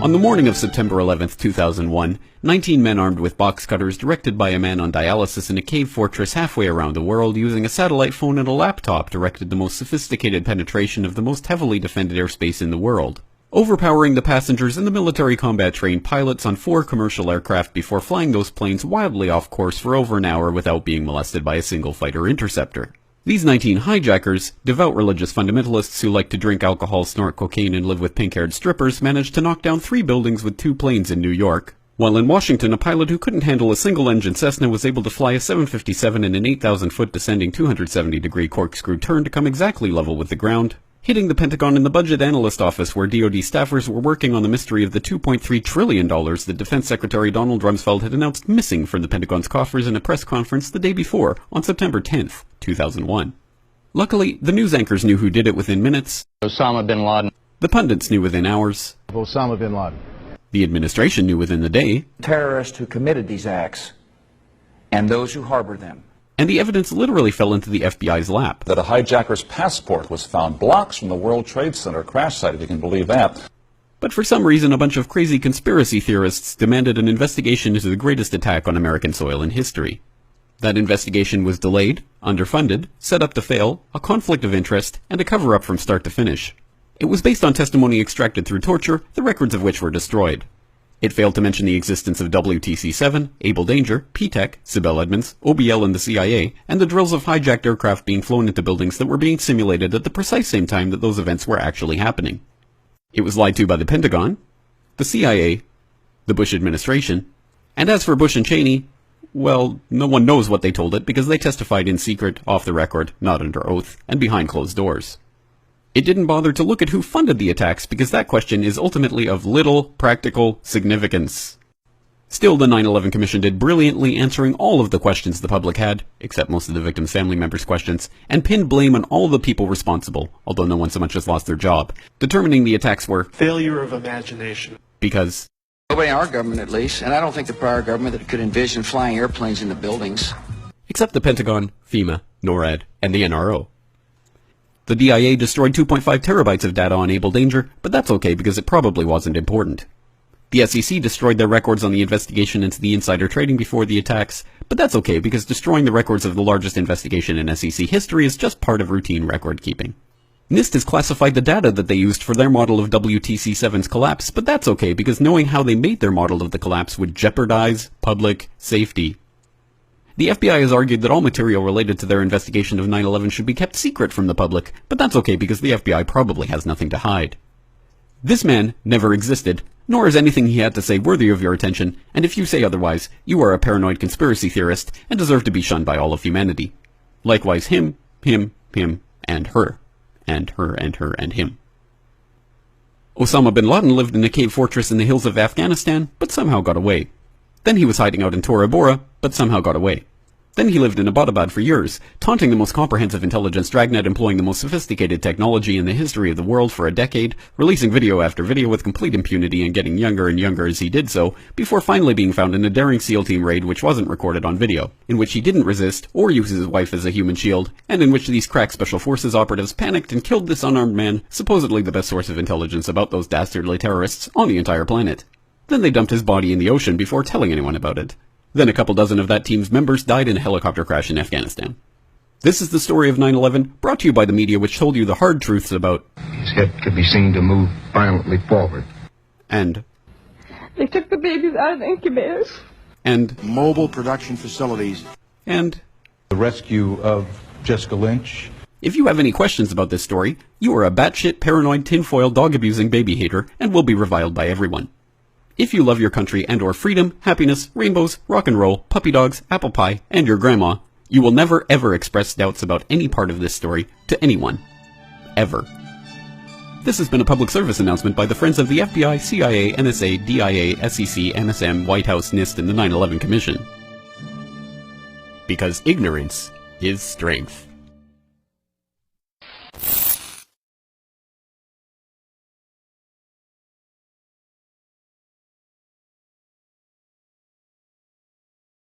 On the morning of September 11th, 2001, 19 men armed with box cutters directed by a man on dialysis in a cave fortress halfway around the world using a satellite phone and a laptop directed the most sophisticated penetration of the most heavily defended airspace in the world, overpowering the passengers and the military combat-trained pilots on 4 commercial aircraft before flying those planes wildly off course for over an hour without being molested by a single fighter interceptor. These 19 hijackers, devout religious fundamentalists who like to drink alcohol, snort cocaine, and live with pink-haired strippers, managed to knock down 3 buildings with 2 planes in New York, while in Washington a pilot who couldn't handle a single-engine Cessna was able to fly a 757 in an 8,000-foot descending 270-degree corkscrew turn to come exactly level with the ground, hitting the Pentagon in the budget analyst office where DoD staffers were working on the mystery of the $2.3 trillion that Defense Secretary Donald Rumsfeld had announced missing from the Pentagon's coffers in a press conference the day before, on September 10th, 2001. Luckily, the news anchors knew who did it within minutes. Osama bin Laden. The pundits knew within hours. Osama bin Laden. The administration knew within the day. Terrorists who committed these acts and those who harbor them. And the evidence literally fell into the FBI's lap. That a hijacker's passport was found blocks from the World Trade Center crash site, if you can believe that. But for some reason, a bunch of crazy conspiracy theorists demanded an investigation into the greatest attack on American soil in history. That investigation was delayed, underfunded, set up to fail, a conflict of interest, and a cover-up from start to finish. It was based on testimony extracted through torture, the records of which were destroyed. It failed to mention the existence of WTC-7, Able Danger, P-TECH, Sibel Edmonds, OBL and the CIA, and the drills of hijacked aircraft being flown into buildings that were being simulated at the precise same time that those events were actually happening. It was lied to by the Pentagon, the CIA, the Bush administration, and as for Bush and Cheney, well, no one knows what they told it because they testified in secret, off the record, not under oath, and behind closed doors. It didn't bother to look at who funded the attacks because that question is ultimately of little practical significance. Still, the 9/11 Commission did brilliantly answering all of the questions the public had, except most of the victims' family members' questions, and pinned blame on all the people responsible, although no one so much as lost their job, determining the attacks were failure of imagination. Because nobody in our government, at least, and I don't think the prior government that could envision flying airplanes into buildings. Except the Pentagon, FEMA, NORAD, and the NRO. The DIA destroyed 2.5 terabytes of data on Able Danger, but that's okay because it probably wasn't important. The SEC destroyed their records on the investigation into the insider trading before the attacks, but that's okay because destroying the records of the largest investigation in SEC history is just part of routine record keeping. NIST has classified the data that they used for their model of WTC-7's collapse, but that's okay because knowing how they made their model of the collapse would jeopardize public safety. The FBI has argued that all material related to their investigation of 9/11 should be kept secret from the public, but that's okay because the FBI probably has nothing to hide. This man never existed, nor is anything he had to say worthy of your attention, and if you say otherwise, you are a paranoid conspiracy theorist and deserve to be shunned by all of humanity. Likewise him, and her. And her, and her, and him. Osama bin Laden lived in a cave fortress in the hills of Afghanistan, but somehow got away. Then he was hiding out in Tora Bora, but somehow got away. Then he lived in Abbottabad for years, taunting the most comprehensive intelligence dragnet employing the most sophisticated technology in the history of the world for a decade, releasing video after video with complete impunity and getting younger and younger as he did so, before finally being found in a daring SEAL team raid which wasn't recorded on video, in which he didn't resist or use his wife as a human shield, and in which these crack special forces operatives panicked and killed this unarmed man, supposedly the best source of intelligence about those dastardly terrorists on the entire planet. Then they dumped his body in the ocean before telling anyone about it. Then a couple dozen of that team's members died in a helicopter crash in Afghanistan. This is the story of 9/11, brought to you by the media which told you the hard truths about his head could be seen to move violently forward. And they took the babies out of the incubators. And mobile production facilities. And the rescue of Jessica Lynch. If you have any questions about this story, you are a batshit paranoid tinfoil dog-abusing baby hater and will be reviled by everyone. If you love your country and or freedom, happiness, rainbows, rock and roll, puppy dogs, apple pie, and your grandma, you will never ever express doubts about any part of this story to anyone. Ever. This has been a public service announcement by the Friends of the FBI, CIA, NSA, DIA, SEC, MSM, White House, NIST, and the 9/11 Commission. Because ignorance is strength.